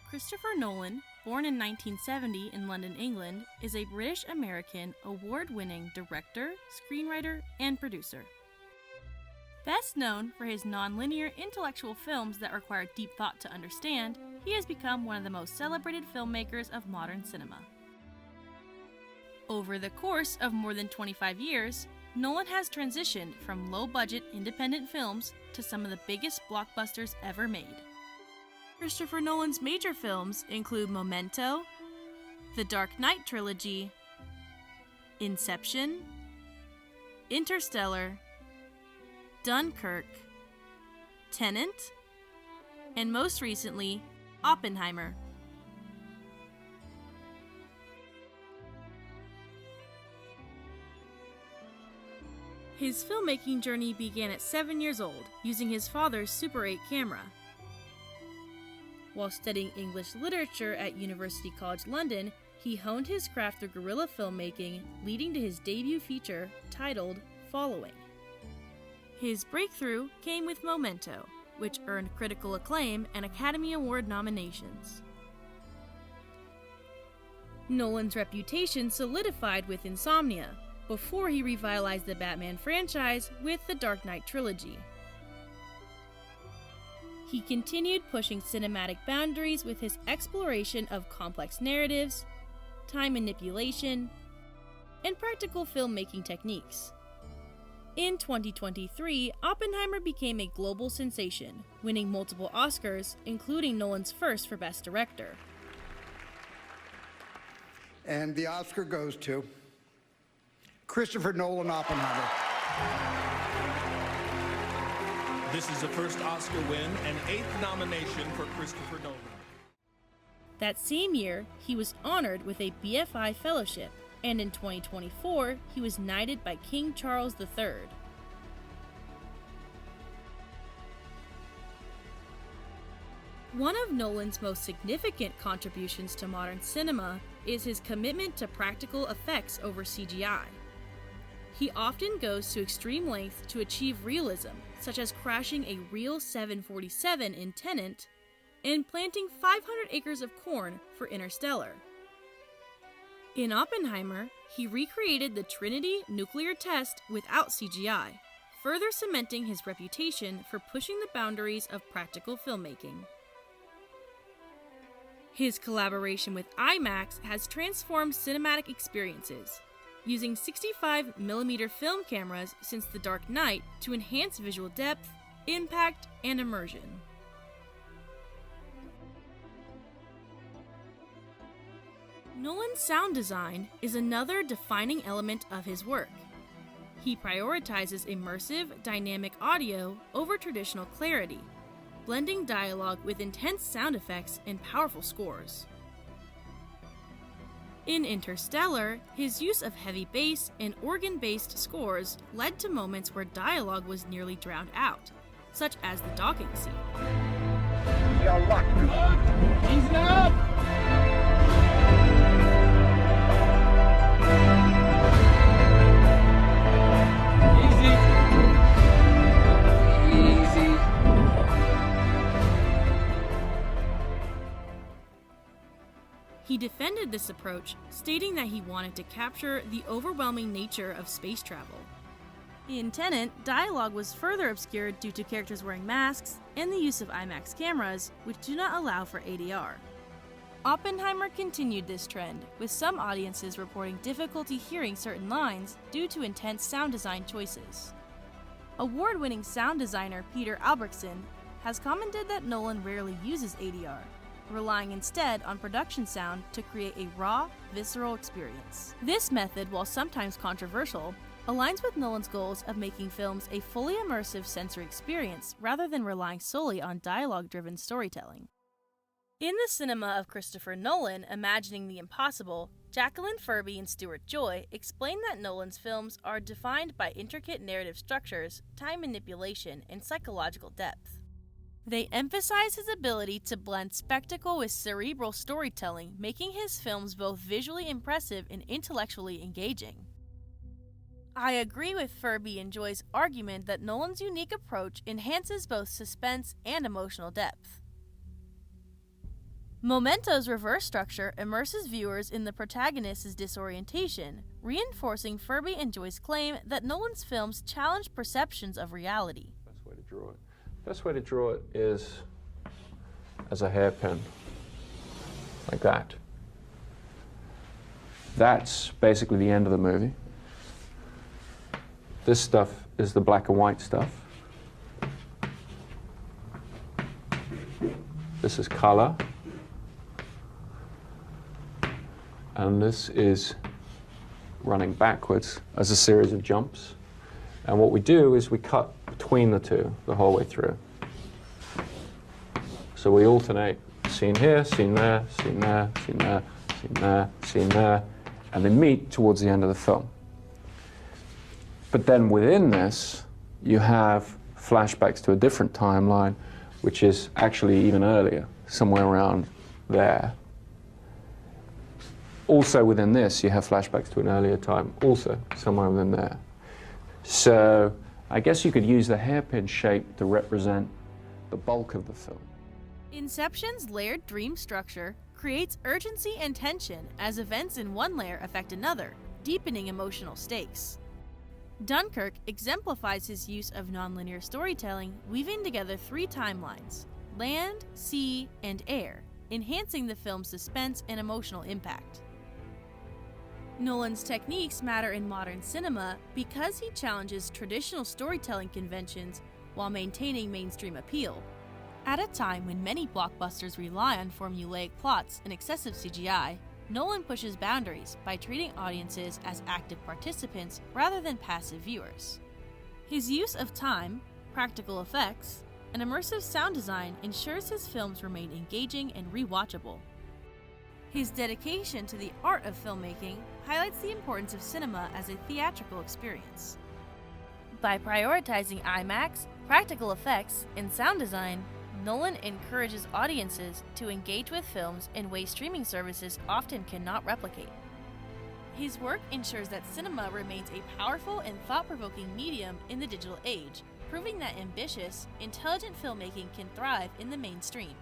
Christopher Nolan, born in 1970 in London, England, is a British-American award-winning director, screenwriter, and producer. Best known for his non-linear intellectual films that require deep thought to understand, he has become one of the most celebrated filmmakers of modern cinema. Over the course of more than 25 years, Nolan has transitioned from low-budget independent films to some of the biggest blockbusters ever made. Christopher Nolan's major films include Memento, The Dark Knight trilogy, Inception, Interstellar, Dunkirk, Tenet, and most recently, Oppenheimer. His filmmaking journey began at 7 years old, using his father's Super 8 camera. While studying English literature at University College London, he honed his craft through guerrilla filmmaking, leading to his debut feature titled Following. His breakthrough came with Memento, which earned critical acclaim and Academy Award nominations. Nolan's reputation solidified with Insomnia, before he revitalized the Batman franchise with the Dark Knight trilogy. He continued pushing cinematic boundaries with his exploration of complex narratives, time manipulation, and practical filmmaking techniques. In 2023, Oppenheimer became a global sensation, winning multiple Oscars, including Nolan's first for Best Director. And the Oscar goes to Christopher Nolan, Oppenheimer. This is the first Oscar win and 8th nomination for Christopher Nolan. That same year, he was honored with a BFI Fellowship, and in 2024, he was knighted by King Charles III. One of Nolan's most significant contributions to modern cinema is his commitment to practical effects over CGI. He often goes to extreme lengths to achieve realism, such as crashing a real 747 in Tenet and planting 500 acres of corn for Interstellar. In Oppenheimer, he recreated the Trinity nuclear test without CGI, further cementing his reputation for pushing the boundaries of practical filmmaking. His collaboration with IMAX has transformed cinematic experiences, using 65mm film cameras since The Dark Knight to enhance visual depth, impact, and immersion. Nolan's sound design is another defining element of his work. He prioritizes immersive, dynamic audio over traditional clarity, blending dialogue with intense sound effects and powerful scores. In Interstellar, his use of heavy bass and organ-based scores led to moments where dialogue was nearly drowned out, such as the docking scene. We are locked. Easy up! He defended this approach, stating that he wanted to capture the overwhelming nature of space travel. In Tenet, dialogue was further obscured due to characters wearing masks and the use of IMAX cameras, which do not allow for ADR. Oppenheimer continued this trend, with some audiences reporting difficulty hearing certain lines due to intense sound design choices. Award-winning sound designer Peter Albrechtsen has commented that Nolan rarely uses ADR, relying instead on production sound to create a raw, visceral experience. This method, while sometimes controversial, aligns with Nolan's goals of making films a fully immersive sensory experience rather than relying solely on dialogue-driven storytelling. In the cinema of Christopher Nolan, Imagining the Impossible, Jacqueline Furby and Stuart Joy explain that Nolan's films are defined by intricate narrative structures, time manipulation, and psychological depth. They emphasize his ability to blend spectacle with cerebral storytelling, making his films both visually impressive and intellectually engaging. I agree with Furby and Joy's argument that Nolan's unique approach enhances both suspense and emotional depth. Memento's reverse structure immerses viewers in the protagonist's disorientation, reinforcing Furby and Joy's claim that Nolan's films challenge perceptions of reality. Best way to draw it. Best way to draw it is as a hairpin, like that. That's basically the end of the movie. This stuff is the black and white stuff. This is color. And this is running backwards as a series of jumps. And what we do is we cut between the two the whole way through. So we alternate scene here, scene there, scene there, scene there, scene there, scene there, and they meet towards the end of the film. But then within this, you have flashbacks to a different timeline, which is actually even earlier, somewhere around there. Also within this, you have flashbacks to an earlier time, also somewhere within there. So I guess you could use the hairpin shape to represent the bulk of the film. Inception's layered dream structure creates urgency and tension as events in one layer affect another, deepening emotional stakes. Dunkirk exemplifies his use of nonlinear storytelling, weaving together 3 timelines: land, sea, and air, enhancing the film's suspense and emotional impact. Nolan's techniques matter in modern cinema because he challenges traditional storytelling conventions while maintaining mainstream appeal. At a time when many blockbusters rely on formulaic plots and excessive CGI, Nolan pushes boundaries by treating audiences as active participants rather than passive viewers. His use of time, practical effects, and immersive sound design ensures his films remain engaging and rewatchable. His dedication to the art of filmmaking highlights the importance of cinema as a theatrical experience. By prioritizing IMAX, practical effects, and sound design, Nolan encourages audiences to engage with films in ways streaming services often cannot replicate. His work ensures that cinema remains a powerful and thought-provoking medium in the digital age, proving that ambitious, intelligent filmmaking can thrive in the mainstream.